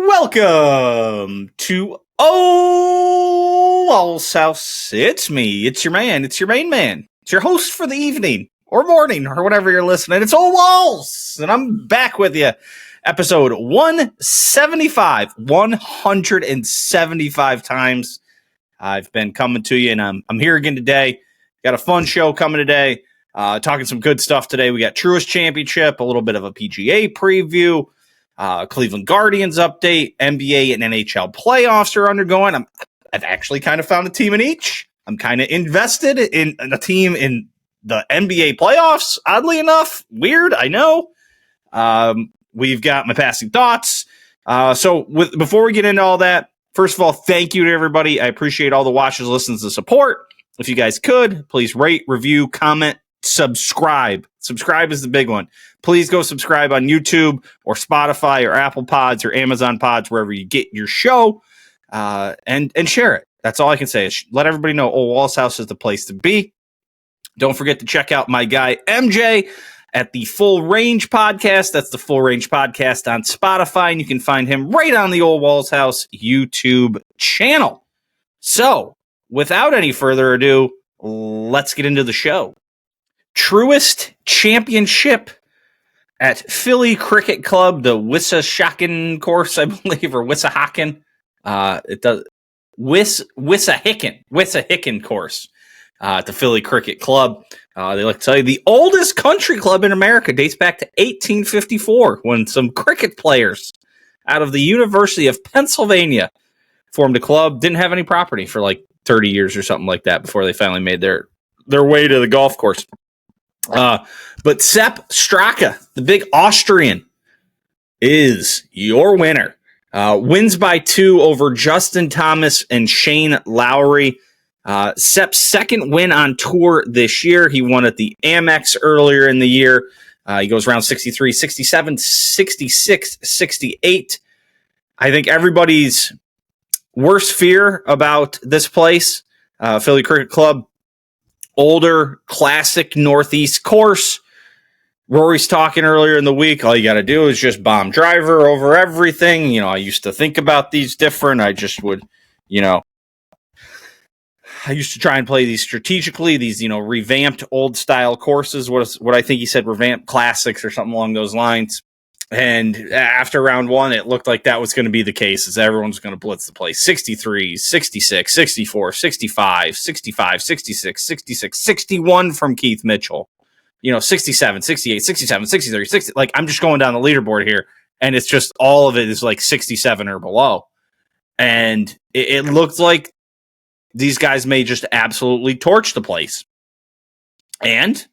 Welcome to Ole Walls house. It's me. It's your man. It's your main man. It's your host for the evening or morning or whatever you're listening. It's Ole Walls, and I'm back with you. Episode 175. 175 times I've been coming to you, and I'm here again today. Got a fun show coming today. Talking some good stuff today. We got Truist Championship, a little bit of a PGA preview. Cleveland Guardians update, NBA and NHL playoffs are undergoing. I've actually kind of found a team in each. I'm kind of invested in a team in the NBA playoffs, oddly enough. Weird, I know. We've got my passing thoughts. Before we get into all that, first of all, thank you to everybody. I appreciate all the watches, listens, and support. If you guys could, please rate, review, comment, subscribe. Subscribe is the big one. Please go subscribe on YouTube or Spotify or Apple Pods or Amazon Pods, wherever you get your show, and share it. That's all I can say. Let everybody know Ole Walls House is the place to be. Don't forget to check out my guy MJ at the Full Range Podcast. That's the Full Range Podcast on Spotify, and you can find him right on the Ole Walls House YouTube channel. So, without any further ado, let's get into the show. Truist Championship at Philly Cricket Club, the Wissahickon course, I believe, or Wissahickon. It does Wissahickon course at the Philly Cricket Club. They like to tell you the oldest country club in America dates back to 1854, when some cricket players out of the University of Pennsylvania formed a club. Didn't have any property for like 30 years or something like that before they finally made their way to the golf course. But Sepp Straka, the big Austrian, is your winner. Wins by 2 over Justin Thomas and Shane Lowry. Sepp's second win on tour this year. He won at the Amex earlier in the year. He goes round 63, 67, 66, 68. I think everybody's worst fear about this place, Philly Cricket Club, older, classic Northeast course. Rory's talking earlier in the week, all you got to do is just bomb driver over everything. You know, I used to think about these different. I just would, I used to try and play these strategically, these, revamped old style courses. What I think he said, revamped classics or something along those lines. And after round one, it looked like that was going to be the case, as everyone's going to blitz the place. 63, 66, 64, 65, 65, 66, 66, 61 from Keith Mitchell. 67, 68, 67, 63, 60. Like, I'm just going down the leaderboard here, and it's just all of it is like 67 or below. And it looked like these guys may just absolutely torch the place. And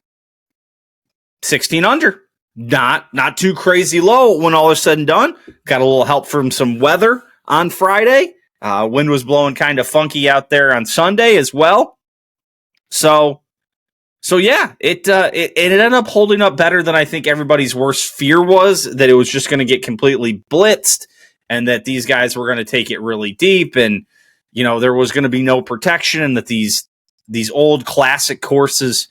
16 under. Not too crazy low when all is said and done. Got a little help from some weather on Friday. Wind was blowing kind of funky out there on Sunday as well. So yeah, it ended up holding up better than I think everybody's worst fear was, that it was just going to get completely blitzed and that these guys were going to take it really deep, and there was going to be no protection, and that these old classic courses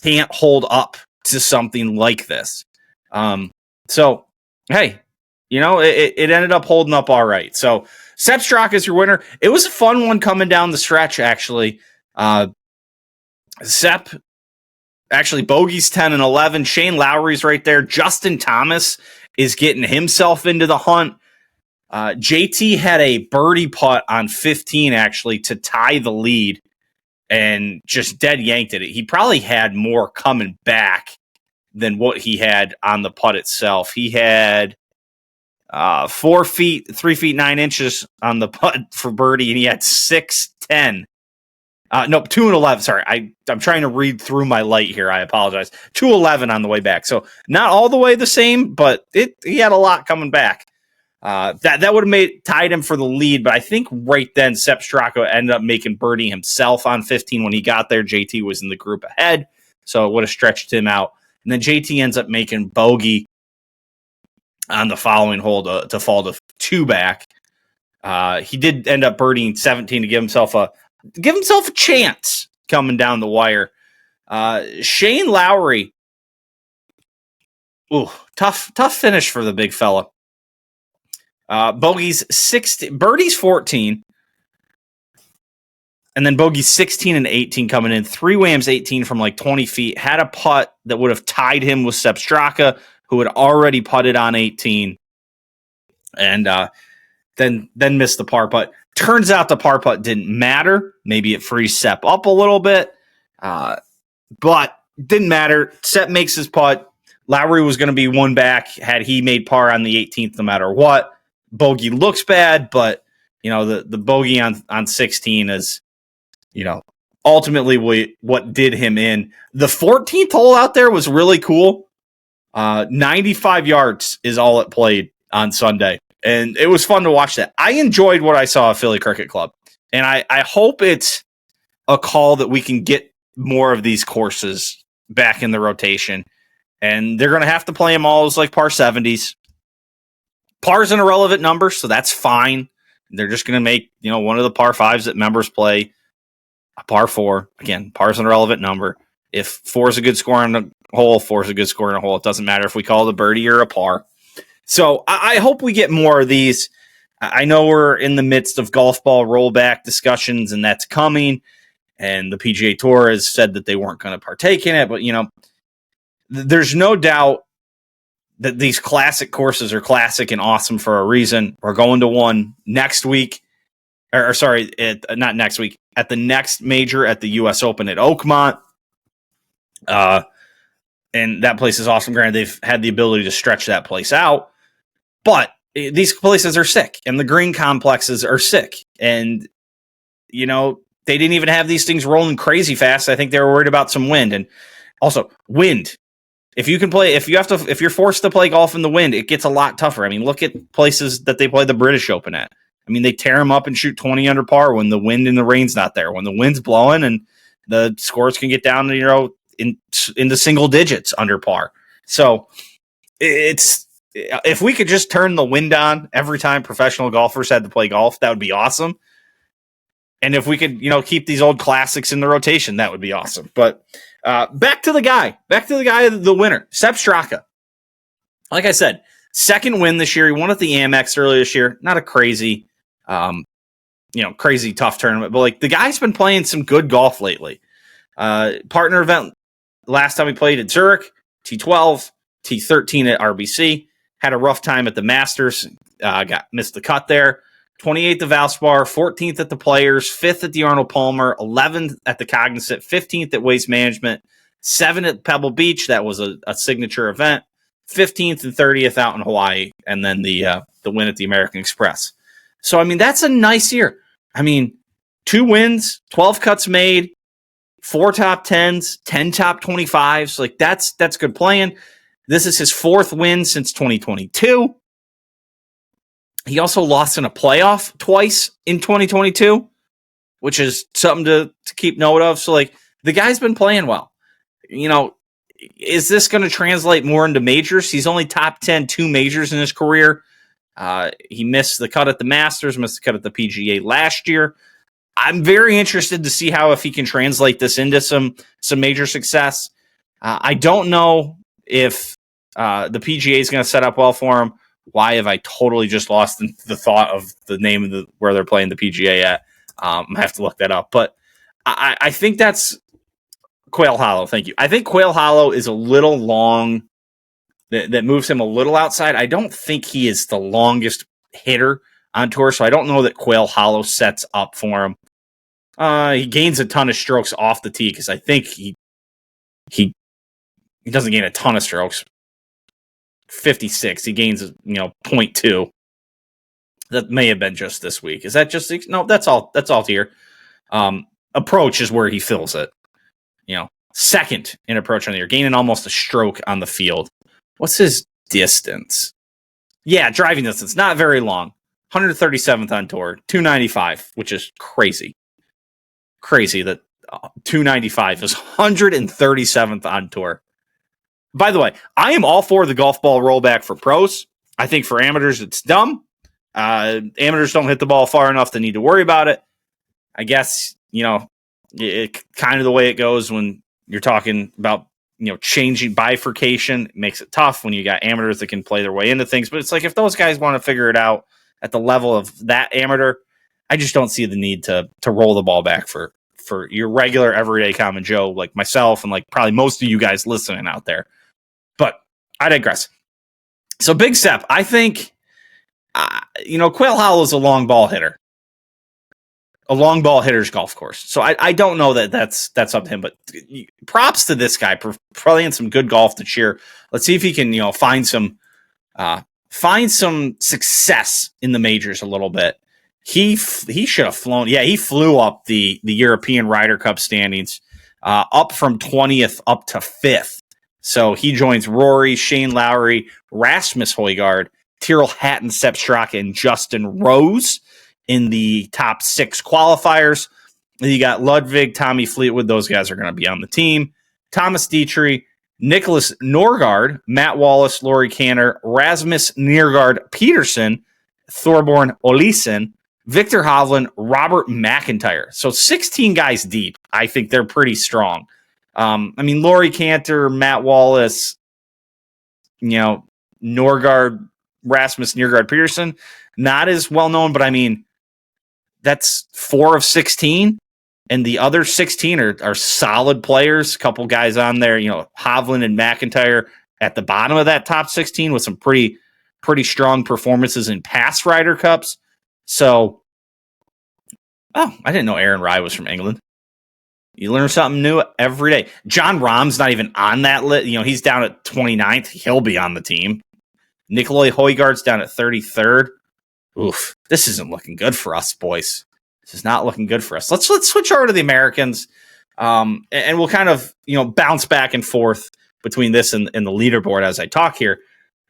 can't hold up to something like this. So hey, it ended up holding up all right. So Sepp Straka is your winner. It was a fun one coming down the stretch, actually. Sepp actually bogeys 10 and 11. Shane Lowry's right there. Justin Thomas is getting himself into the hunt. JT had a birdie putt on 15 actually to tie the lead and just dead yanked it. He probably had more coming back than what he had on the putt itself. He had 4 feet, 3 feet, 9 inches on the putt for birdie, and he had 6-10. 2 and 11. Sorry, I'm trying to read through my light here. I apologize. 2-11 on the way back. So not all the way the same, but he had a lot coming back. That would have tied him for the lead, but I think right then Sepp Straka ended up making birdie himself on 15 when he got there. JT was in the group ahead, so it would have stretched him out. And then JT ends up making bogey on the following hole to fall to 2 back. He did end up birdieing 17 to give himself a chance coming down the wire. Shane Lowry, tough finish for the big fella. Bogey's 16, birdie's 14, and then bogey's 16 and 18 coming in. 3-Wham's 18 from like 20 feet. Had a putt that would have tied him with Sepp Straka, who had already putted on 18, and then missed the par putt. Turns out the par putt didn't matter. Maybe it frees Sepp up a little bit, but didn't matter. Sepp makes his putt. Lowry was going to be one back had he made par on the 18th no matter what. Bogey looks bad, but the bogey on 16 is ultimately what did him in. The 14th hole out there was really cool. 95 yards is all it played on Sunday. And it was fun to watch that. I enjoyed what I saw at Philly Cricket Club. And I hope it's a call that we can get more of these courses back in the rotation. And they're going to have to play them all as like par 70s. Par's an irrelevant number, so that's fine. They're just going to make, one of the par 5s that members play a par 4. Again, par's an irrelevant number. If 4 is a good score on the hole, 4 is a good score on a hole. It doesn't matter if we call it a birdie or a par. So I hope we get more of these. I know we're in the midst of golf ball rollback discussions, and that's coming. And the PGA Tour has said that they weren't going to partake in it. But, there's no doubt that these classic courses are classic and awesome for a reason. We're going to one next week. Not next week. At the next major at the U.S. Open at Oakmont. And that place is awesome. Granted, they've had the ability to stretch that place out. But these places are sick, and the green complexes are sick. And, they didn't even have these things rolling crazy fast. I think they were worried about some wind. And also, wind. If you're forced to play golf in the wind, it gets a lot tougher. I mean, look at places that they play the British Open at. I mean, they tear them up and shoot 20 under par when the wind and the rain's not there. When the wind's blowing and the scores can get down to, into single digits under par. So if we could just turn the wind on every time professional golfers had to play golf, that would be awesome. And if we could, keep these old classics in the rotation, that would be awesome. But back to the guy, the winner, Sepp Straka. Like I said, second win this year. He won at the Amex earlier this year. Not a crazy, crazy tough tournament, but like the guy's been playing some good golf lately. Partner event last time he played at Zurich, T12, T13 at RBC. Had a rough time at the Masters. Missed the cut there. 28th at Valspar, 14th at the Players, 5th at the Arnold Palmer, 11th at the Cognizant, 15th at Waste Management, 7th at Pebble Beach. That was a signature event. 15th and 30th out in Hawaii, and then the win at the American Express. So, I mean, that's a nice year. I mean, 2 wins, 12 cuts made, 4 top 10s, 10 top 25s. Like, that's good playing. This is his 4th win since 2022. He also lost in a playoff twice in 2022, which is something to keep note of. So, like, the guy's been playing well. Is this going to translate more into majors? He's only top 10 2 majors in his career. He missed the cut at the Masters, missed the cut at the PGA last year. I'm very interested to see if he can translate this into some major success. I don't know if the PGA is going to set up well for him. Why have I totally just lost the thought of the name of where they're playing the PGA at? I have to look that up. But I think that's Quail Hollow. Thank you. I think Quail Hollow is a little long. That moves him a little outside. I don't think he is the longest hitter on tour, so I don't know that Quail Hollow sets up for him. He gains a ton of strokes off the tee because I think he doesn't gain a ton of strokes. 56. He gains, 0.2. That may have been just this week. Is that just no? That's all. That's all here. Approach is where he fills it. Second in approach on the year, gaining almost a stroke on the field. What's his distance? Yeah, driving distance, not very long. 137th on tour, 295, which is crazy. Crazy that 295 is 137th on tour. By the way, I am all for the golf ball rollback for pros. I think for amateurs, it's dumb. Amateurs don't hit the ball far enough to need to worry about it. I guess, it kind of the way it goes when you're talking about, changing bifurcation. It makes it tough when you got amateurs that can play their way into things. But it's like if those guys want to figure it out, at the level of that amateur, I just don't see the need to roll the ball back for your regular everyday common Joe like myself and like probably most of you guys listening out there. But I digress. So Big Sepp, I think, Quail Hollow is a long ball hitter. A long ball hitter's golf course. So I don't know that's up to him, but props to this guy for playing some good golf this year. Let's see if he can, find some success in the majors a little bit. He should have flown. Yeah, he flew up the European Ryder Cup standings, up from 20th up to 5th. So he joins Rory, Shane Lowry, Rasmus Højgaard, Tyrrell Hatton, Sepp Straka, and Justin Rose in the top 6 qualifiers. Then you got Ludwig, Tommy Fleetwood. Those guys are going to be on the team. Thomas Dietrich, Nicholas Norgard, Matt Wallace, Laurie Canner, Rasmus Nergard Peterson, Thorborn Olesen, Victor Hovland, Robert McIntyre. So 16 guys deep. I think they're pretty strong. Laurie Cantor, Matt Wallace, Norgard, Rasmus Nergard Peterson, not as well known, but that's 4 of 16. And the other 16 are solid players. A couple guys on there, Hovland and McIntyre at the bottom of that top 16 with some pretty strong performances in past Ryder Cups. So, I didn't know Aaron Rai was from England. You learn something new every day. John Rahm's not even on that list. He's down at 29th. He'll be on the team. Nikolai Højgaard's down at 33rd. Oof, this isn't looking good for us, boys. This is not looking good for us. Let's switch over to the Americans, and we'll kind of bounce back and forth between this and the leaderboard as I talk here.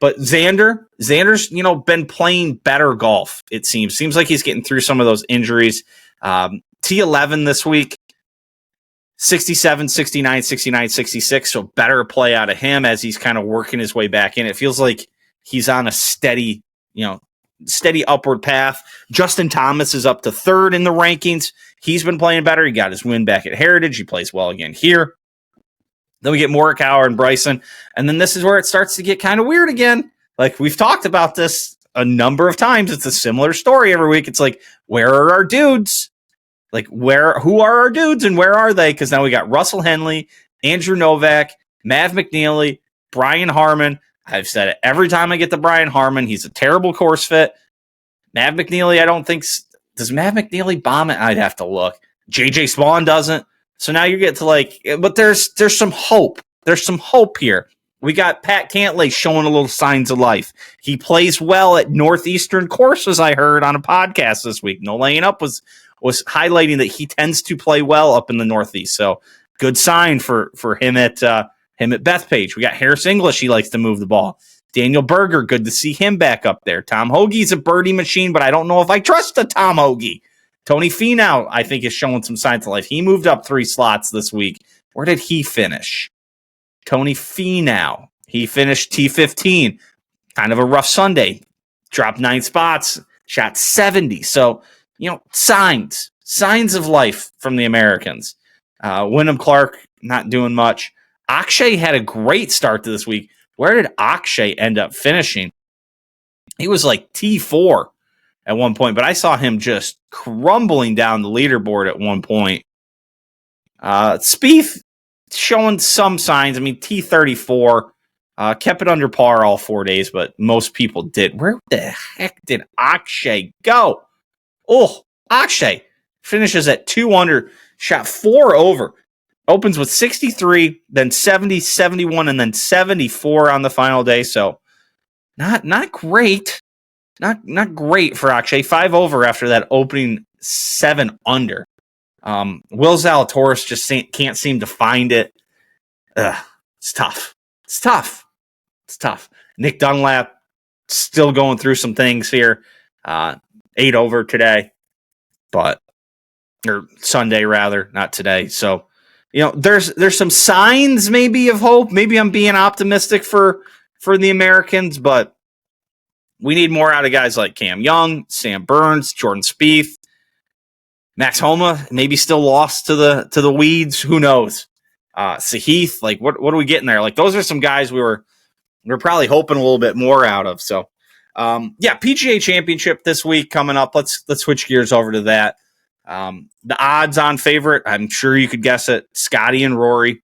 But Xander's been playing better golf. It seems like he's getting through some of those injuries. T11 this week, 67, 69, 69, 66. So better play out of him as he's kind of working his way back in. It feels like he's on a steady upward path. Justin Thomas is up to 3rd in the rankings. He's been playing better. He got his win back at Heritage. He plays well again here. Then we get Morikawa and Bryson. And then this is where it starts to get kind of weird again. Like we've talked about this a number of times. It's a similar story every week. It's like, where are our dudes? Who are our dudes and where are they? Because now we got Russell Henley, Andrew Novak, Mav McNeely, Brian Harmon. I've said it every time I get to Brian Harmon. He's a terrible course fit. Mav McNeely, I don't think... Does Mav McNeely bomb it? I'd have to look. JJ Spawn doesn't. So now you get to but there's some hope. There's some hope here. We got Pat Cantlay showing a little signs of life. He plays well at Northeastern courses, I heard on a podcast this week. No Laying Up was highlighting that he tends to play well up in the Northeast. So good sign for him at Bethpage. We got Harris English. He likes to move the ball. Daniel Berger, good to see him back up there. Tom Hoagie's a birdie machine, but I don't know if I trust a Tom Hoagie. Tony Finau, I think, is showing some signs of life. He moved up 3 slots this week. Where did he finish? Tony Finau. He finished T15. Kind of a rough Sunday. Dropped 9 spots. Shot 70. So, signs of life from the Americans. Wyndham Clark, not doing much. Akshay had a great start to this week. Where did Akshay end up finishing? He was like T4 at one point, but I saw him just crumbling down the leaderboard at one point. Spieth showing some signs. T34 kept it under par all 4 days, but most people did. Where the heck did Akshay go? Oh, Akshay finishes at 2 under, shot 4 over. Opens with 63, then 70, 71, and then 74 on the final day. So not great. Not great for Akshay. 5 over after that opening 7 under. Will Zalatoris just can't seem to find it. It's tough. Nick Dunlap still going through some things here. 8 over today, or Sunday rather, not today. So, there's some signs maybe of hope. Maybe I'm being optimistic for the Americans, but we need more out of guys like Cam Young, Sam Burns, Jordan Spieth, Max Homa, maybe still lost to the weeds. Who knows? Sahith, what are we getting there? Those are some guys we were probably hoping a little bit more out of. So PGA Championship this week coming up. Let's switch gears over to that. The odds-on favorite, I'm sure you could guess it, Scotty and Rory.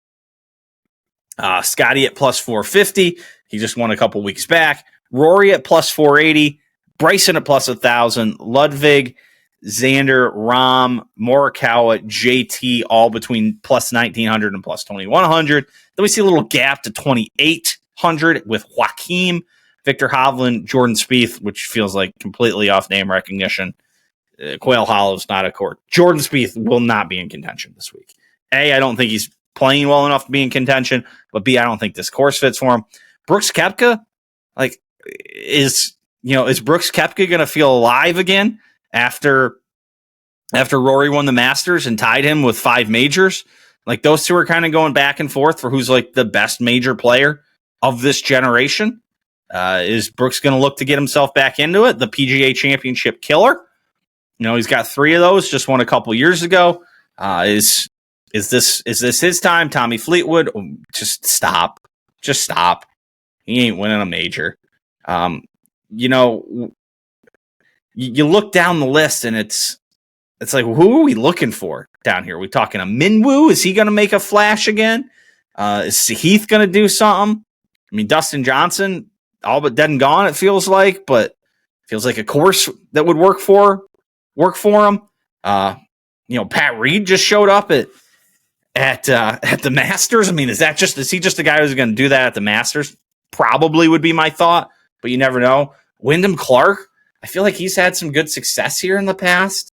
Scotty at plus 450. He just won a couple weeks back. Rory at plus 480. Bryson at plus 1,000. Ludwig, Xander, Rahm, Morikawa, JT, all between plus 1,900 and plus 2,100. Then we see a little gap to 2,800 with Joaquim, Victor Hovland, Jordan Spieth, which feels like completely off name recognition. Quail Hollow's not a court. Jordan Spieth will not be in contention this week. A, I don't think he's playing well enough to be in contention, but B, I don't think this course fits for him. Brooks Koepka, is Brooks Koepka going to feel alive again after Rory won the Masters and tied him with 5 majors? Like, those two are kind of going back and forth for who's like the best major player of this generation. Is Brooks going to look to get himself back into it? The PGA Championship killer. He's got 3 of those, just won a couple years ago. Is this his time? Tommy Fleetwood, just stop. He ain't winning a major. You look down the list and it's like, who are we looking for down here? Are we talking a Minwoo? Is he going to make a flash again? Is Heath going to do something? I mean, Dustin Johnson, all but dead and gone, it feels like, but feels like a course that would work for him. Pat Reed just showed up at the Masters. I mean, is he just a guy who's going to do that at the Masters? Probably would be my thought, but you never know. Wyndham Clark, I feel like he's had some good success here in the past.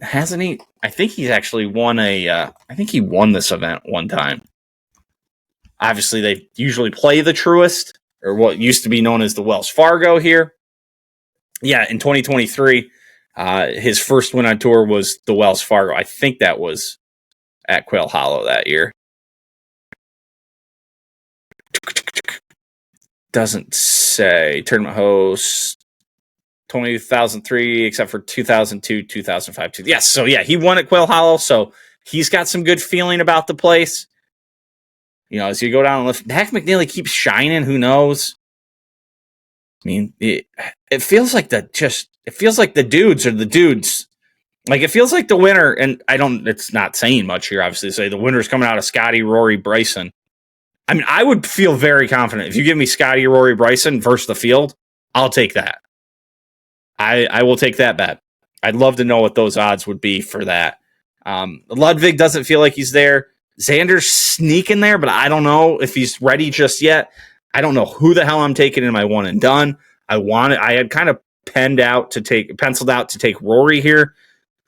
Hasn't he? I think he's actually won I think he won this event one time. Obviously, they usually play the Truist, or what used to be known as the Wells Fargo here. Yeah, in 2023, his first win on tour was the Wells Fargo. I think that was at Quail Hollow that year. Doesn't say. Tournament host 2003, except for 2002, 2005. Yes, so yeah, he won at Quail Hollow, so he's got some good feeling about the place. As you go down and lift, Mac McNeely keeps shining. Who knows? I mean, it feels like the dudes are the dudes. Like, it feels like the winner, and it's not saying much here, obviously, to say the winner's coming out of Scotty, Rory, Bryson. I mean, I would feel very confident. If you give me Scotty, Rory, Bryson versus the field, I'll take that. I will take that bet. I'd love to know what those odds would be for that. Ludwig doesn't feel like he's there. Xander's sneaking there, but I don't know if he's ready just yet. I don't know who the hell I'm taking in my one and done. I had kind of penciled out to take Rory here,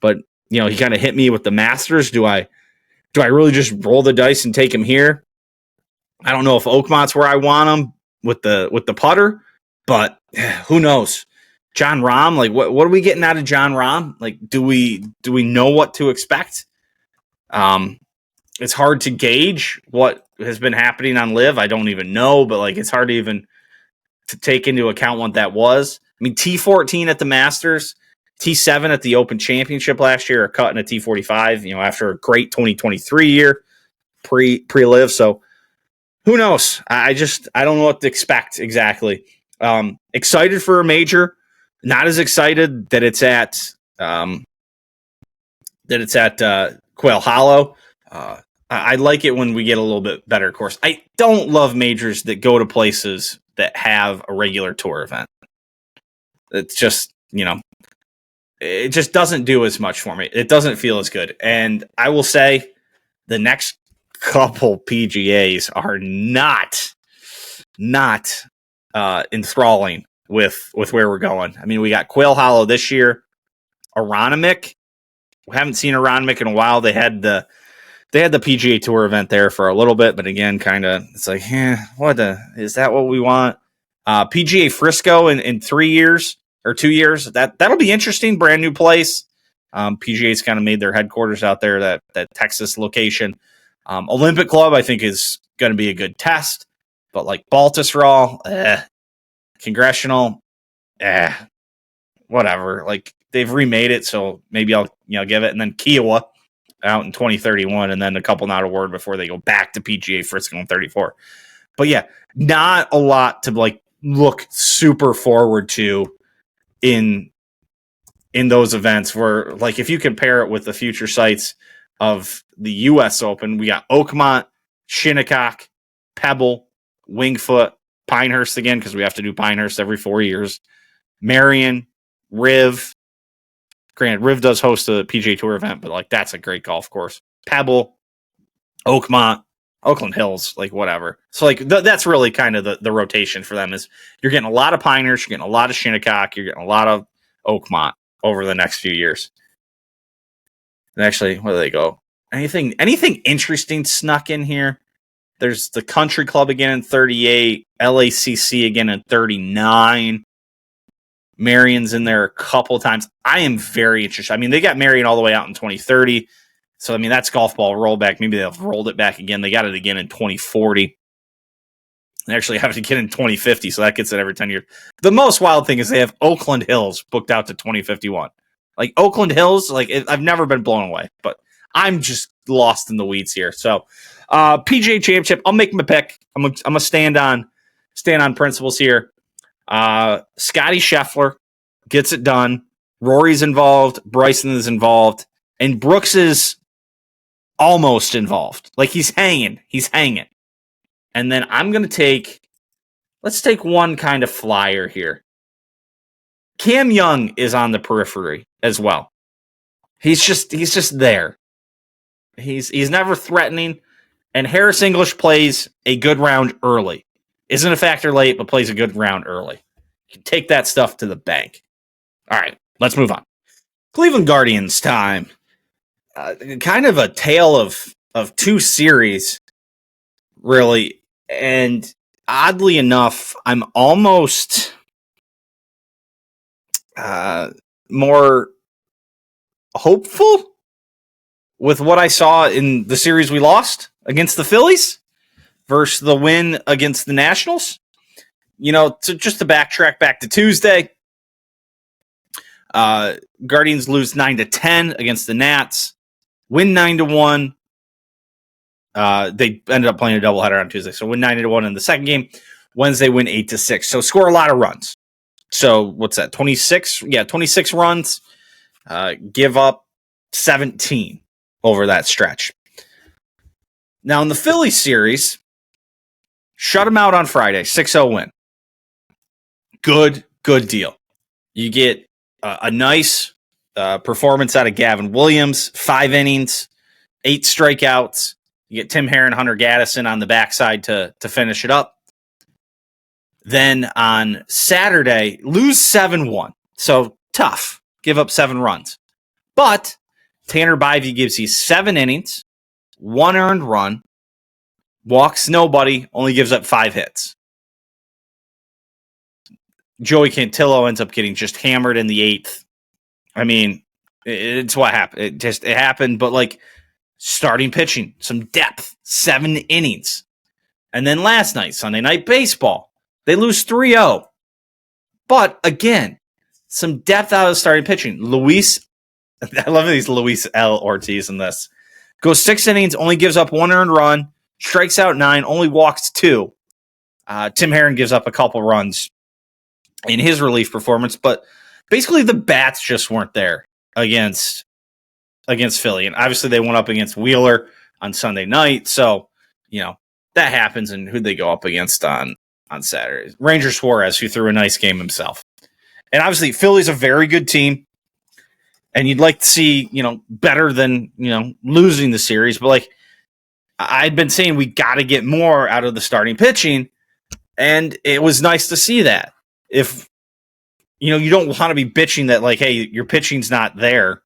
but he kind of hit me with the Masters. Do I really just roll the dice and take him here? I don't know if Oakmont's where I want him with the putter, but who knows? John Rahm, like what are we getting out of John Rahm? Like, do we know what to expect? It's hard to gauge what has been happening on Live. I don't even know, but like, it's hard to even to take into account what that was. I mean, T14 at the Masters, T7 at the Open Championship last year, are cutting a T45, after a great 2023 year pre-Live. So who knows? I don't know what to expect exactly. Excited for a major, not as excited that it's at Quail Hollow. I like it when we get a little bit better course. I don't love majors that go to places that have a regular tour event. It's just, it just doesn't do as much for me. It doesn't feel as good. And I will say the next couple PGAs are not enthralling with where we're going. I mean, we got Quail Hollow this year. Aronimink. We haven't seen Aronimink in a while. They had the PGA Tour event there for a little bit, but again, kind of, it's like, is that what we want? PGA Frisco in 3 years or 2 years. That'll be interesting. Brand new place. PGA's kind of made their headquarters out there, that Texas location. Olympic Club, I think, is going to be a good test, but like Baltusrol, Congressional, whatever. Like, they've remade it, so maybe I'll give it. And then Kiowa out in 2031, and then a couple not award before they go back to PGA Frisco in 34. But yeah, not a lot to like look super forward to in those events where, like, if you compare it with the future sites of the U.S. Open, we got Oakmont, Shinnecock, Pebble, Wingfoot, Pinehurst again, because we have to do Pinehurst every 4 years, Marion, Riv. Granted, Riv does host a PGA Tour event, but, like, that's a great golf course. Pebble, Oakmont, Oakland Hills, like, whatever. So, like, that's really kind of the rotation for them is you're getting a lot of Pinehurst, you're getting a lot of Shinnecock, you're getting a lot of Oakmont over the next few years. And actually, where do they go? Anything interesting snuck in here? There's the Country Club again in 38, LACC again in 39. Marion's in there a couple times. I am very interested. I mean, they got Marion all the way out in 2030. So, I mean, that's golf ball rollback. Maybe they've rolled it back again. They got it again in 2040. They actually have it again in 2050, so that gets it every 10 years. The most wild thing is they have Oakland Hills booked out to 2051. Like, Oakland Hills, like, I've never been blown away, but I'm just lost in the weeds here. So, PGA Championship, I'll make my pick. I'm gonna stand on principles here. Scotty Scheffler gets it done. Rory's involved. Bryson is involved. And Brooks is almost involved. Like, he's hanging. And then I'm going to let's take one kind of flyer here. Cam Young is on the periphery as well. He's just there. He's never threatening. And Harris English plays a good round early. Isn't a factor late, but plays a good round early. You can take that stuff to the bank. All right, let's move on. Cleveland Guardians time. Kind of a tale of two series, really. And oddly enough, I'm almost more hopeful with what I saw in the series we lost against the Phillies versus the win against the Nationals. You know, just to backtrack back to Tuesday, Guardians lose 9-10 against the Nats, win 9-1. They ended up playing a doubleheader on Tuesday, so win 9-1 in the second game. Wednesday, win 8-6. So score a lot of runs. So what's that? 26? Yeah, 26 runs. Give up 17 over that stretch. Now in the Phillies series, shut them out on Friday, 6-0 win. Good deal. You get a nice performance out of Gavin Williams, 5 innings, 8 strikeouts. You get Tim Herron, Hunter Gaddison on the backside to finish it up. Then on Saturday, lose 7-1. So tough. Give up 7 runs. But Tanner Bivey gives you 7 innings, 1 earned run, walks nobody, only gives up 5 hits. Joey Cantillo ends up getting just hammered in the 8th. I mean, it's what happened. It happened, but like starting pitching, some depth, 7 innings. And then last night, Sunday Night Baseball, they lose 3-0. But again, some depth out of starting pitching. I love these Luis L. Ortiz in this. Goes 6 innings, only gives up 1 earned run, strikes out 9, only walks 2. Tim Herron gives up a couple runs in his relief performance, but basically the bats just weren't there against Philly. And obviously they went up against Wheeler on Sunday night. So, you know, that happens. And who'd they go up against on Saturday? Ranger Suarez, who threw a nice game himself. And obviously Philly's a very good team. And you'd like to see, you know, better than, you know, losing the series. But like I'd been saying, we got to get more out of the starting pitching. And it was nice to see that. If, you know, you don't want to be bitching that, like, hey, your pitching's not there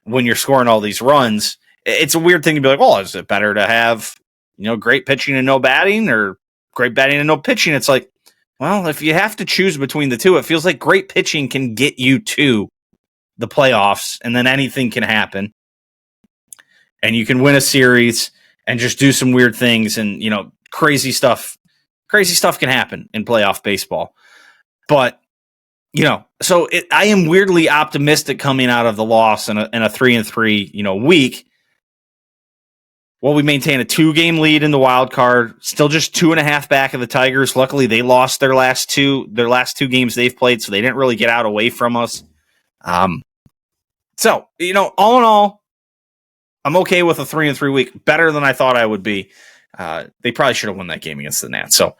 when you're scoring all these runs. It's a weird thing to be like, oh, is it better to have, you know, great pitching and no batting, or great batting and no pitching? It's like, well, if you have to choose between the two, it feels like great pitching can get you to the playoffs, and then anything can happen. And you can win a series and just do some weird things, and, you know, crazy stuff can happen in playoff baseball. But, you know, so I am weirdly optimistic coming out of the loss in a 3-3, you know, week, we maintain a 2-game lead in the wild card, still just 2.5 back of the Tigers. Luckily, they lost their last two games they've played, so they didn't really get out away from us. So, all in all, I'm okay with a 3-3 week, better than I thought I would be. They probably should have won that game against the Nats. So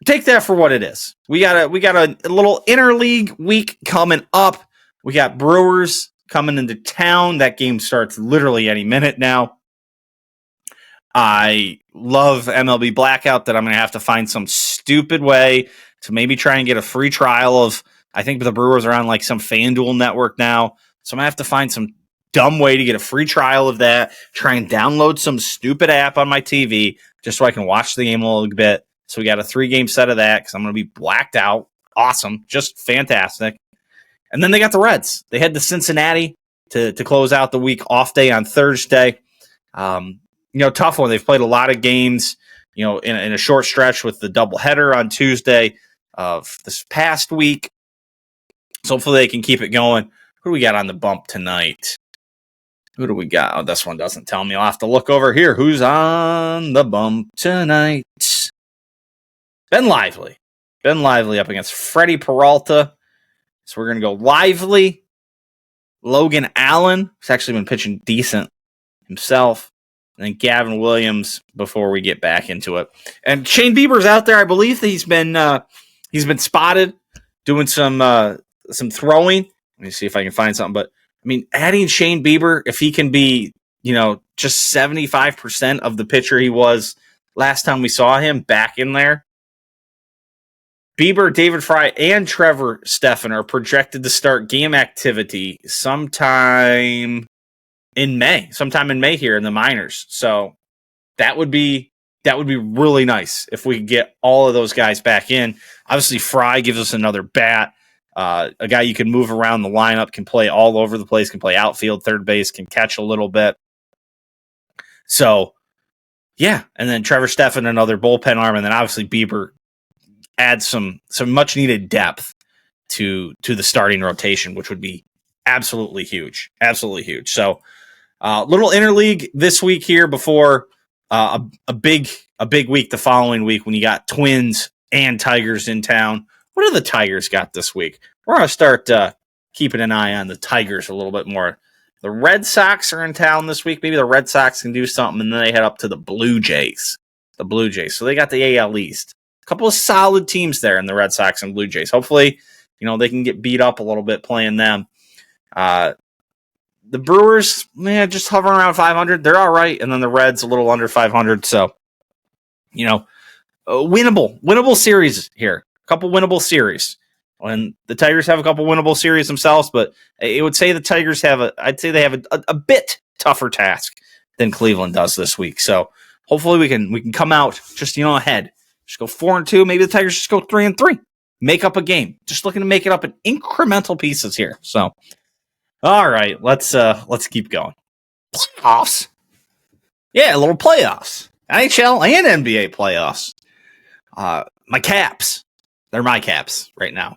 take that for what it is. We got a little interleague week coming up. We got Brewers coming into town. That game starts literally any minute now. I love MLB Blackout that I'm going to have to find some stupid way to maybe try and get a free trial of. I think the Brewers are on like some FanDuel network now. So I'm going to have to find some dumb way to get a free trial of that, try and download some stupid app on my TV just so I can watch the game a little bit. So we got a 3-game set of that because I'm going to be blacked out. Awesome. Just fantastic. And then they got the Reds. They head to Cincinnati to close out the week, off day on Thursday. Tough one. They've played a lot of games, in a short stretch with the doubleheader on Tuesday of this past week. So hopefully they can keep it going. Who do we got on the bump tonight? Who do we got? Oh, this one doesn't tell me. I'll have to look over here. Who's on the bump tonight? Ben Lively. Ben Lively up against Freddie Peralta. So we're going to go Lively. Logan Allen, who's actually been pitching decent himself. And then Gavin Williams before we get back into it. And Shane Bieber's out there. I believe that he's been spotted doing some throwing. Let me see if I can find something. But, adding Shane Bieber, if he can be, just 75% of the pitcher he was last time we saw him back in there. Bieber, David Fry, and Trevor Stephan are projected to start game activity sometime in May here in the minors. So that would be really nice if we could get all of those guys back in. Obviously, Fry gives us another bat. A guy you can move around the lineup, can play all over the place, can play outfield, third base, can catch a little bit. So, yeah. And then Trevor Stephan, another bullpen arm, and then obviously Bieber adds some much needed depth to the starting rotation, which would be absolutely huge. Absolutely huge. So, little interleague this week here before a big week the following week when you got Twins and Tigers in town. What do the Tigers got this week? We're going to start keeping an eye on the Tigers a little bit more. The Red Sox are in town this week. Maybe the Red Sox can do something, and then they head up to the Blue Jays. So they got the AL East. A couple of solid teams there in the Red Sox and Blue Jays. Hopefully, they can get beat up a little bit playing them. The Brewers, just hovering around 500. They're all right. And then the Reds a little under 500. So, winnable series here. A couple winnable series. And the Tigers have a couple winnable series themselves, but it would say the Tigers have a bit tougher task than Cleveland does this week. So hopefully we can come out just ahead. Just go 4-2. Maybe the Tigers just go 3-3. Make up a game. Just looking to make it up in incremental pieces here. So, all right, let's keep going. Playoffs. Yeah, a little playoffs. NHL and NBA playoffs. My Caps. They're my Caps right now.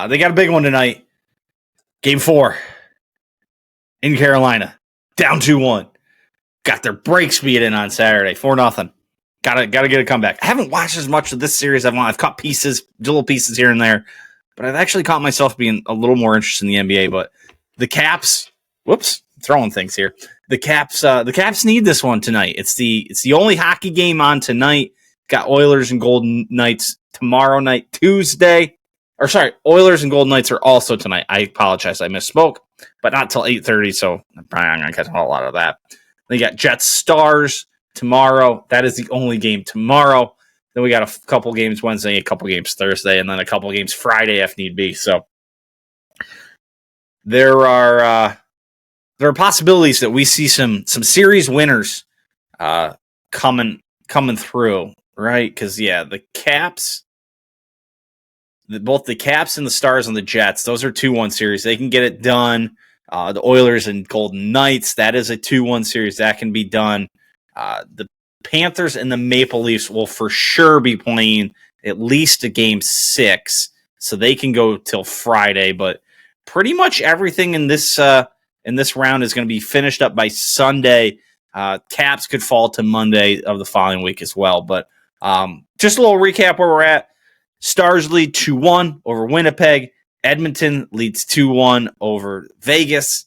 They got a big one tonight. Game 4 in Carolina. Down 2-1. Got their break speed in on Saturday. 4-0. Gotta get a comeback. I haven't watched as much of this series as I want. I've caught little pieces here and there, but I've actually caught myself being a little more interested in the NBA. But the Caps, throwing things here. The Caps need this one tonight. It's the only hockey game on tonight. Got Oilers and Golden Knights tomorrow night, Tuesday. Or sorry, Oilers and Golden Knights are also tonight. I apologize, I misspoke, but not till 8:30. So I'm probably not gonna catch a whole lot of that. Then you got Jets Stars tomorrow. That is the only game tomorrow. Then we got a couple games Wednesday, a couple games Thursday, and then a couple games Friday if need be. So there are possibilities that we see some series winners coming through, right? Because the Caps, both the Caps and the Stars and the Jets, those are 2-1 series. They can get it done. The Oilers and Golden Knights, that is a 2-1 series that can be done. The Panthers and the Maple Leafs will for sure be playing at least a game 6, so they can go till Friday. But pretty much everything in this round is going to be finished up by Sunday. Caps could fall to Monday of the following week as well. But just a little recap where we're at. Stars lead 2-1 over Winnipeg. Edmonton leads 2-1 over Vegas.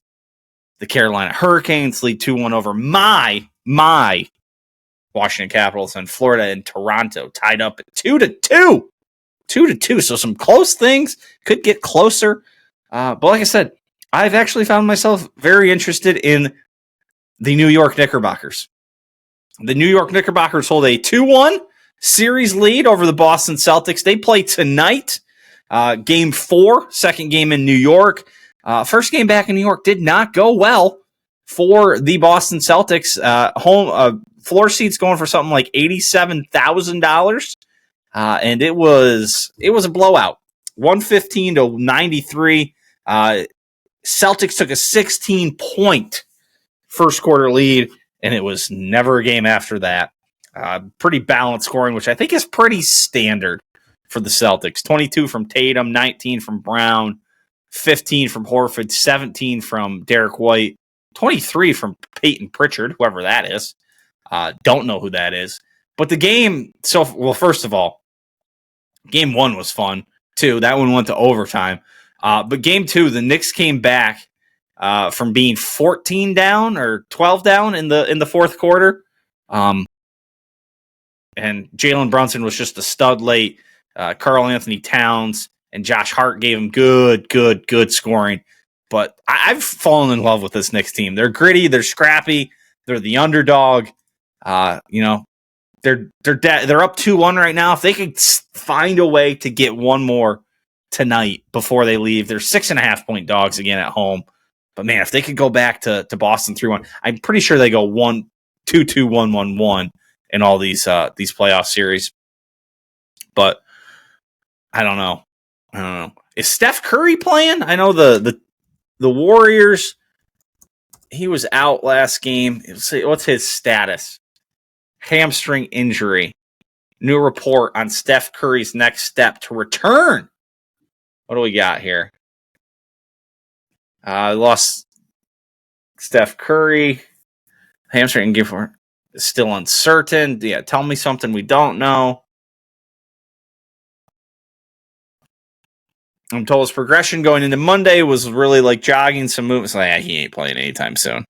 The Carolina Hurricanes lead 2-1 over my Washington Capitals, and Florida and Toronto tied up at 2-2. 2-2. So some close things could get closer. But like I said, I've actually found myself very interested in the New York Knickerbockers. The New York Knickerbockers hold a 2-1 series lead over the Boston Celtics. They play tonight. Game 4, second game in New York. First game back in New York did not go well for the Boston Celtics. Home floor seats going for something like $87,000. And it was a blowout. 115-93. Celtics took a 16-point first quarter lead, and it was never a game after that. Pretty balanced scoring, which I think is pretty standard for the Celtics. 22 from Tatum, 19 from Brown, 15 from Horford, 17 from Derek White, 23 from Peyton Pritchard, whoever that is. Don't know who that is. But the game, first of all, game 1 was fun, too. That one went to overtime. But game 2, the Knicks came back from being 14 down or 12 down in the fourth quarter. And Jalen Brunson was just a stud late. Karl Anthony Towns and Josh Hart gave him good scoring. But I've fallen in love with this Knicks team. They're gritty, they're scrappy, they're the underdog. They're up 2-1 right now. If they could find a way to get one more tonight before they leave, they're 6.5-point dogs again at home. But man, if they could go back to Boston 3-1, I'm pretty sure they go 1-2-2, 1-1-1 in all these playoff series. But I don't know. Is Steph Curry playing? I know the Warriors. He was out last game. What's his status? Hamstring injury. New report on Steph Curry's next step to return. What do we got here? Lost Steph Curry. Hamstring injury is still uncertain. Yeah, tell me something we don't know. I'm told his progression going into Monday was really like jogging some movements. Like, he ain't playing anytime soon.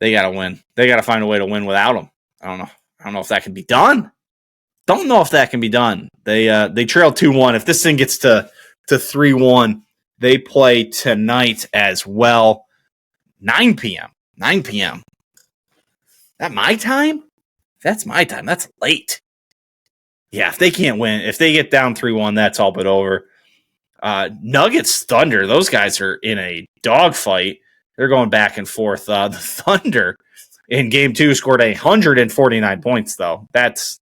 They got to win. They got to find a way to win without him. I don't know if that can be done. Don't know if that can be done. They trailed 2-1. If this thing gets to 3-1, they play tonight as well. 9 p.m. That my time? That's my time. That's late. Yeah, if they can't win, if they get down 3-1, that's all but over. Nuggets, Thunder, those guys are in a dogfight. They're going back and forth. The Thunder in game 2 scored 149 points, though. That's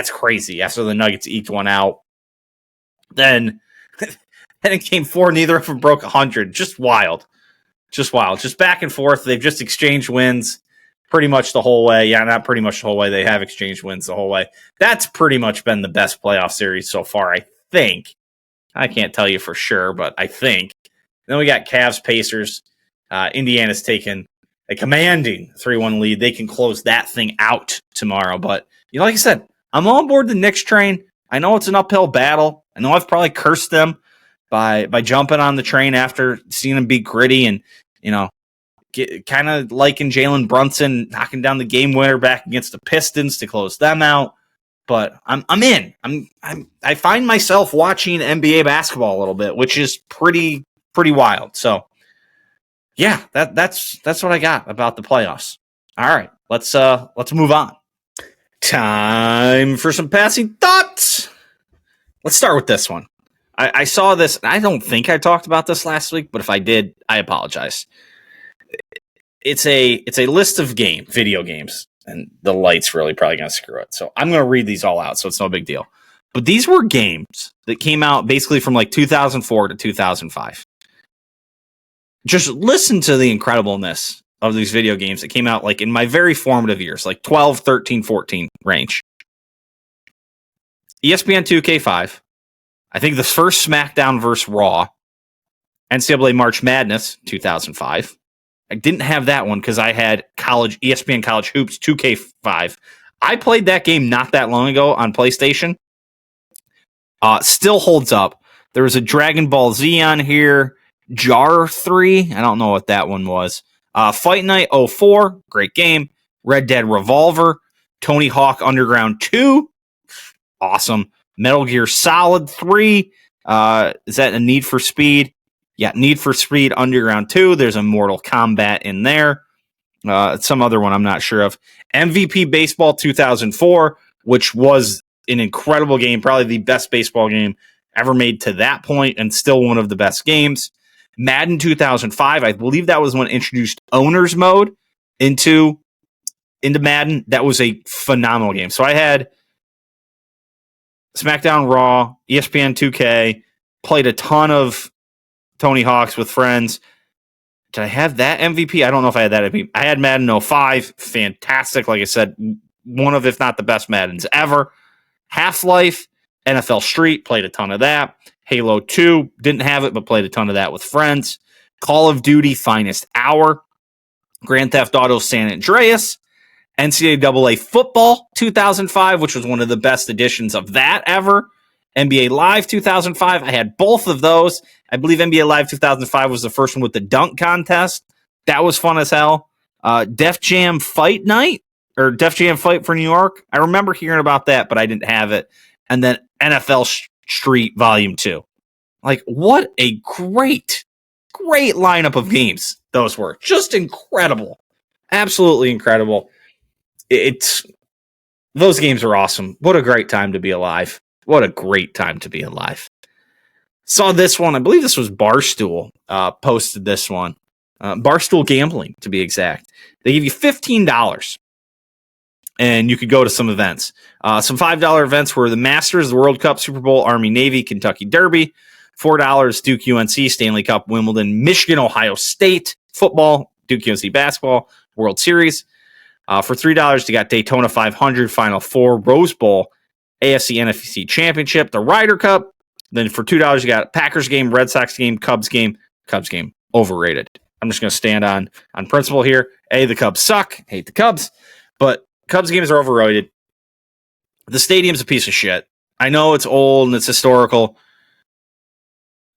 crazy after the Nuggets eked one out. Then in game 4, neither of them broke 100. Just wild. Just back and forth. They've just exchanged wins pretty much the whole way. Yeah, not pretty much the whole way. They have exchanged wins the whole way. That's pretty much been the best playoff series so far, I think. I can't tell you for sure, but I think. Then we got Cavs, Pacers. Indiana's taken a commanding 3-1 lead. They can close that thing out tomorrow. But, like I said, I'm on board the Knicks train. I know it's an uphill battle. I know I've probably cursed them by jumping on the train after seeing them be gritty and, kind of liking Jalen Brunson knocking down the game winner back against the Pistons to close them out. But I'm in. I find myself watching NBA basketball a little bit, which is pretty wild. So yeah, that's what I got about the playoffs. All right, let's move on. Time for some passing thoughts. Let's start with this one. I saw this. I don't think I talked about this last week, but if I did, I apologize. It's a list of video games, and the light's really probably going to screw it. So I'm going to read these all out, so it's no big deal. But these were games that came out basically from like 2004 to 2005. Just listen to the incredibleness of these video games that came out like in my very formative years, like 12, 13, 14 range. ESPN 2K5. I think the first SmackDown vs. Raw. NCAA March Madness 2005. I didn't have that one because I had ESPN College Hoops 2K5. I played that game not that long ago on PlayStation. Still holds up. There was a Dragon Ball Z on here. Jar 3. I don't know what that one was. Fight Night 04. Great game. Red Dead Revolver. Tony Hawk Underground 2. Awesome. Metal Gear Solid 3. Is that a Need for Speed? Yeah, Need for Speed Underground 2. There's a Mortal Kombat in there. Some other one I'm not sure of. MVP Baseball 2004, which was an incredible game, probably the best baseball game ever made to that point, and still one of the best games. Madden 2005, I believe that was when it introduced owner's mode into Madden. That was a phenomenal game. So I had SmackDown Raw, ESPN 2K, played a ton of Tony Hawk's with friends. Did I have that MVP? I don't know if I had that MVP. I had Madden 05. Fantastic. Like I said, one of, if not the best Maddens ever. Half-Life, NFL Street, played a ton of that. Halo 2, didn't have it, but played a ton of that with friends. Call of Duty, Finest Hour. Grand Theft Auto, San Andreas. NCAA Football 2005, which was one of the best editions of that ever. NBA Live 2005, I had both of those. I believe NBA Live 2005 was the first one with the dunk contest. That was fun as hell. Def Jam Fight Night, or Def Jam Fight for New York. I remember hearing about that, but I didn't have it. And then NFL Street Volume 2. Like, what a great lineup of games those were. Just incredible. Absolutely incredible. Those games are awesome. What a great time to be alive. What a great time to be alive. Saw this one. I believe this was Barstool posted this one. Barstool Gambling, to be exact. They give you $15, and you could go to some events. Some $5 events were the Masters, the World Cup, Super Bowl, Army, Navy, Kentucky Derby. $4, Duke UNC, Stanley Cup, Wimbledon, Michigan, Ohio State, football, Duke UNC basketball, World Series. For $3, you got Daytona 500, Final Four, Rose Bowl, AFC NFC Championship, the Ryder Cup. Then for $2, you got Packers game, Red Sox game, Cubs game. Cubs game, overrated. I'm just going to stand on principle here. The Cubs suck. Hate the Cubs. But Cubs games are overrated. The stadium's a piece of shit. I know it's old and it's historical.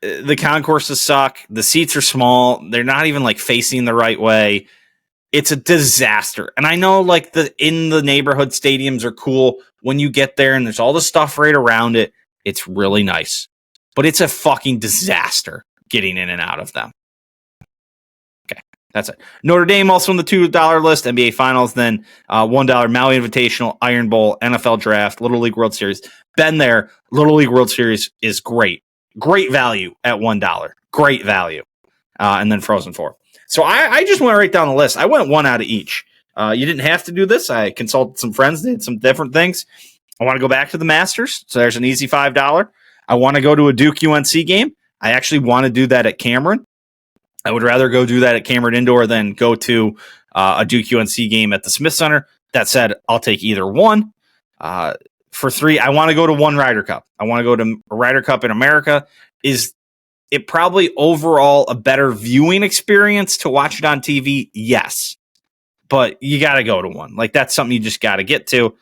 The concourses suck. The seats are small. They're not even like facing the right way. It's a disaster. And I know like the in the neighborhood stadiums are cool when you get there and there's all the stuff right around it. It's really nice. But it's a fucking disaster getting in and out of them. Okay, that's it. Notre Dame also on the $2 list. NBA Finals, then $1 Maui Invitational, Iron Bowl, NFL Draft, Little League World Series. Been there. Little League World Series is great. Great value at $1. Great value. And then Frozen 4. So I just went right down the list. I went one out of each. You didn't have to do this. I consulted some friends, did some different things. I want to go back to the Masters. So there's an easy $5. I want to go to a Duke UNC game. I actually want to do that at Cameron. I would rather go do that at Cameron Indoor than go to a Duke UNC game at the Smith Center. That said, I'll take either one. For $3, I want to go to one Ryder Cup. I want to go to a Ryder Cup in America. Is it probably overall a better viewing experience to watch it on TV? Yes. But you got to go to one. Like, that's something you just got to get to.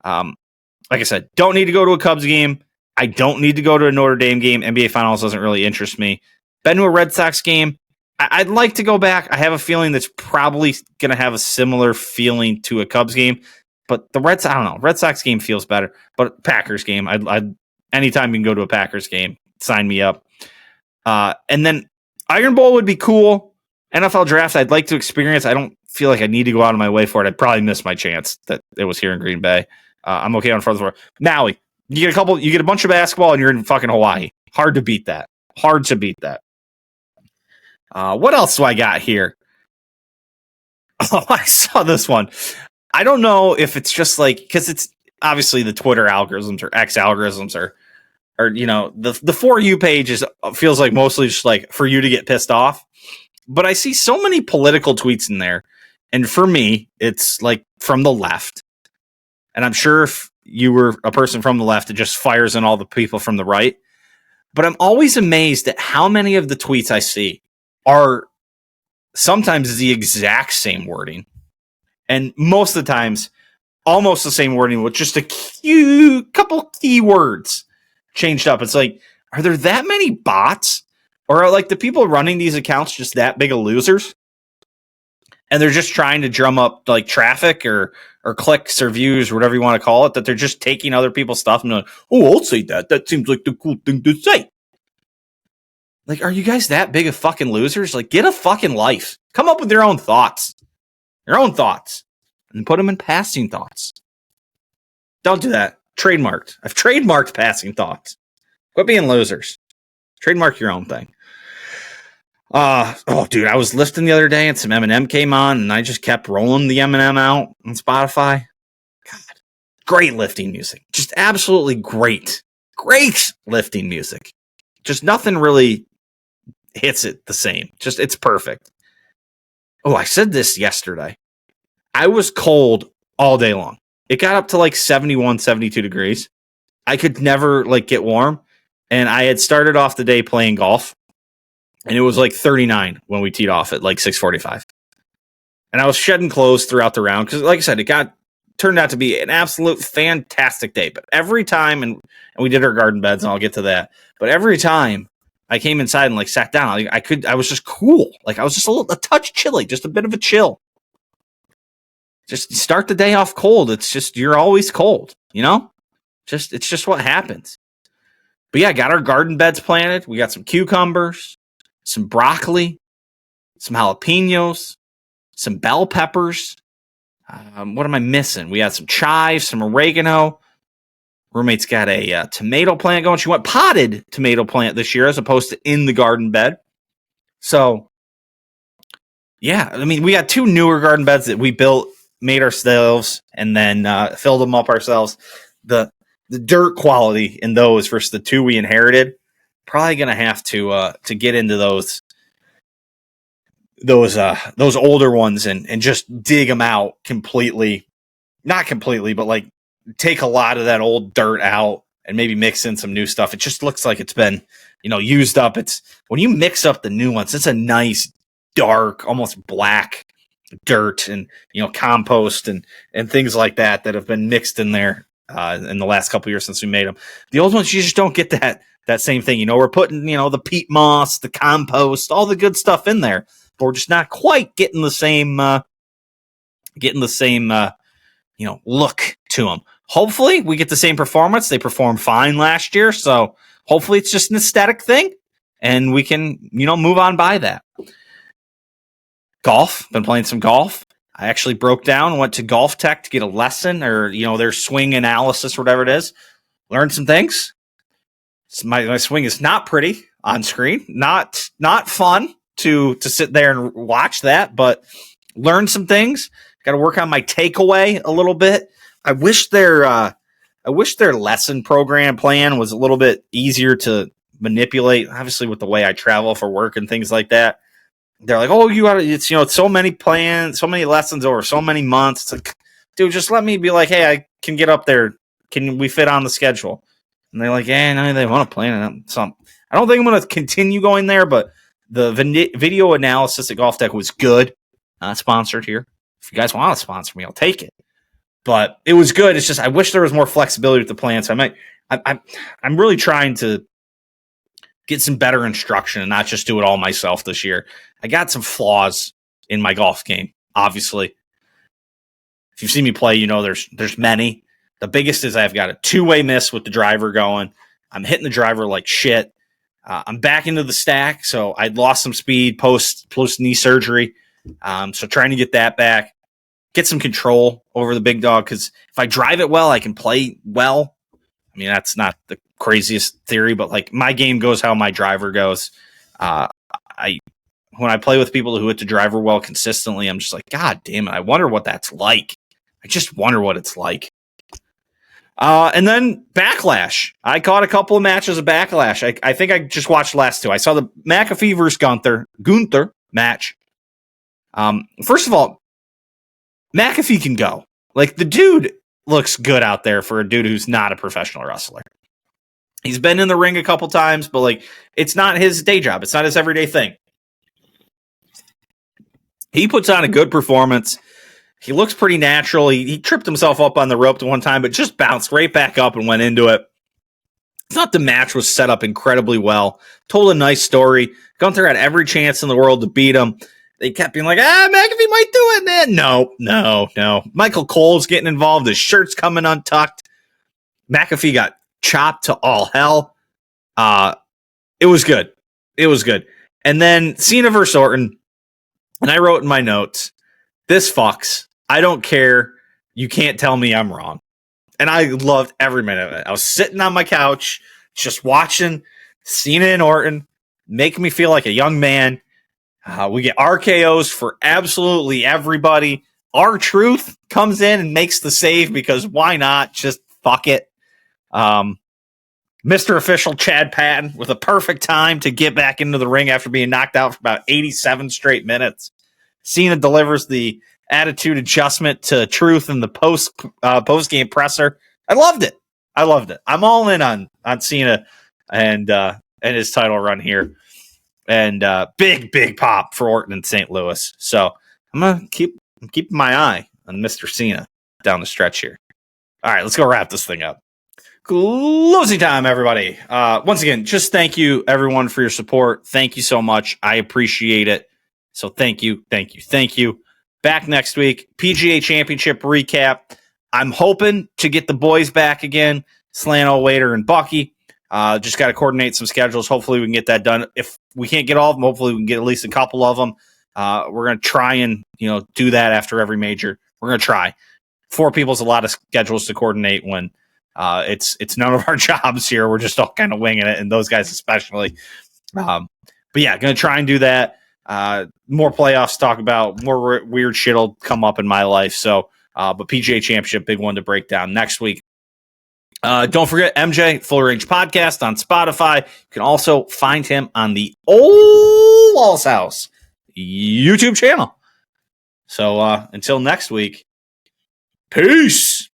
Like I said, don't need to go to a Cubs game. I don't need to go to a Notre Dame game. NBA Finals doesn't really interest me. Been to a Red Sox game. I'd like to go back. I have a feeling that's probably going to have a similar feeling to a Cubs game. But the Red Sox, I don't know. Red Sox game feels better. But Packers game, I'd anytime you can go to a Packers game, sign me up. And then Iron Bowl would be cool. NFL Draft, I'd like to experience. I don't feel like I need to go out of my way for it. I'd probably miss my chance that it was here in Green Bay. I'm okay on Frozen 4. Maui, you get a bunch of basketball and you're in fucking Hawaii. Hard to beat that. What else do I got here? Oh, I saw this one. I don't know if it's just like, because it's obviously the Twitter algorithms or X algorithms or you know, the For You page feels like mostly just like for you to get pissed off. But I see so many political tweets in there. And for me, it's like from the left. And I'm sure if you were a person from the left, it just fires in all the people from the right. But I'm always amazed at how many of the tweets I see are sometimes it's the exact same wording. And most of the times, almost the same wording with just a couple key words changed up. It's like, are there that many bots? Or are like the people running these accounts just that big of losers? And they're just trying to drum up like traffic or clicks or views or whatever you want to call it, that they're just taking other people's stuff and like, oh, I'll say that. That seems like the cool thing to say. Like, are you guys that big of fucking losers? Like, get a fucking life. Come up with your own thoughts. Your own thoughts. And put them in passing thoughts. Don't do that. Trademarked. I've trademarked passing thoughts. Quit being losers. Trademark your own thing. Oh, dude, I was lifting the other day and some Eminem came on and I just kept rolling the Eminem out on Spotify. God, great lifting music. Just absolutely great. Great lifting music. Just nothing really hits it the same. Just, it's perfect. Oh, I said this yesterday. I was cold all day long. It got up to like 71, 72 degrees. I could never like get warm. And I had started off the day playing golf. And it was like 39 when we teed off at like 6:45. And I was shedding clothes throughout the round because, like I said, turned out to be an absolute fantastic day. But every time, and we did our garden beds, and I'll get to that. But every time I came inside and like sat down, I was just cool. Like I was just a touch chilly, just a bit of a chill. Just start the day off cold. It's just, you're always cold, you know? It's just what happens. But yeah, got our garden beds planted. We got some cucumbers, some broccoli, some jalapenos, some bell peppers. What am I missing? We had some chives, some oregano. Roommate's got a tomato plant going. She went potted tomato plant this year as opposed to in the garden bed. So, yeah, I mean, we got two newer garden beds that we built, made ourselves, and then filled them up ourselves. The dirt quality in those versus the two we inherited, probably going to have to get into those older ones and just dig them out completely. Not completely, but like take a lot of that old dirt out and maybe mix in some new stuff. It just looks like it's been, used up. It's when you mix up the new ones, it's a nice dark, almost black dirt and, compost and things like that have been mixed in there in the last couple of years since we made them. The old ones, you just don't get that same thing. We're putting, the peat moss, the compost, all the good stuff in there, but we're just not quite getting the same, look to them. Hopefully we get the same performance. They performed fine last year. So hopefully it's just an aesthetic thing and we can, move on by that. Golf, been playing some golf. I actually broke down, went to Golf Tech to get a lesson or, their swing analysis, whatever it is. Learned some things. My swing is not pretty on screen. Not fun to sit there and watch that, but learned some things. Got to work on my takeaway a little bit. I wish their lesson program plan was a little bit easier to manipulate. Obviously, with the way I travel for work and things like that, they're like, "Oh, it's so many plans, so many lessons over so many months." It's like, dude, just let me be like, "Hey, I can get up there. Can we fit on the schedule?" And they're like, no, they want to plan it. So I don't think I'm going to continue going there, but the video analysis at Golf Tech was good. Not sponsored here. If you guys want to sponsor me, I'll take it. But it was good. It's just I wish there was more flexibility with the plan. So I'm really trying to get some better instruction and not just do it all myself this year. I got some flaws in my golf game, obviously. If you've seen me play, there's many. The biggest is I've got a two-way miss with the driver going. I'm hitting the driver like shit. I'm back into the stack, so I'd lost some speed post knee surgery. So trying to get that back, get some control over the big dog, because if I drive it well, I can play well. I mean, that's not the craziest theory, but like my game goes how my driver goes. When I play with people who hit the driver well consistently, I'm just like, God damn it, I wonder what that's like. I just wonder what it's like. And then Backlash. I caught a couple of matches of Backlash. I think I just watched the last two. I saw the McAfee versus Gunther match. First of all, McAfee can go. Like, the dude looks good out there for a dude who's not a professional wrestler. He's been in the ring a couple times, but like, it's not his day job. It's not his everyday thing. He puts on a good performance. He looks pretty natural. He tripped himself up on the rope to one time, but just bounced right back up and went into it. I thought the match was set up incredibly well. Told a nice story. Gunther had every chance in the world to beat him. They kept being like, McAfee might do it, man. No. Michael Cole's getting involved. His shirt's coming untucked. McAfee got chopped to all hell. It was good. And then Cena versus Orton, and I wrote in my notes, this fucks. I don't care. You can't tell me I'm wrong. And I loved every minute of it. I was sitting on my couch, just watching Cena and Orton, making me feel like a young man. We get RKOs for absolutely everybody. R-Truth comes in and makes the save because why not? Just fuck it. Mr. Official Chad Patton with a perfect time to get back into the ring after being knocked out for about 87 straight minutes. Cena delivers the attitude adjustment to Truth in the post-game presser. I loved it. I'm all in on Cena and his title run here. And big pop for Orton in St. Louis. So I'm keeping my eye on Mr. Cena down the stretch here. All right, let's go wrap this thing up. Closing time, everybody. Once again, just thank you, everyone, for your support. Thank you so much. I appreciate it. So thank you. Back next week, PGA Championship recap. I'm hoping to get the boys back again, Slano, Wader, and Bucky. Just got to coordinate some schedules. Hopefully we can get that done. If we can't get all of them, hopefully we can get at least a couple of them. We're going to try and do that after every major. We're going to try. 4 people's a lot of schedules to coordinate when it's none of our jobs here. We're just all kind of winging it, and those guys especially. But yeah, going to try and do that. More playoffs to talk about. More weird shit will come up in my life. So, but PGA Championship, big one to break down next week. Don't forget MJ Full Range Podcast on Spotify. You can also find him on the Ole Walls House YouTube channel. So until next week, peace.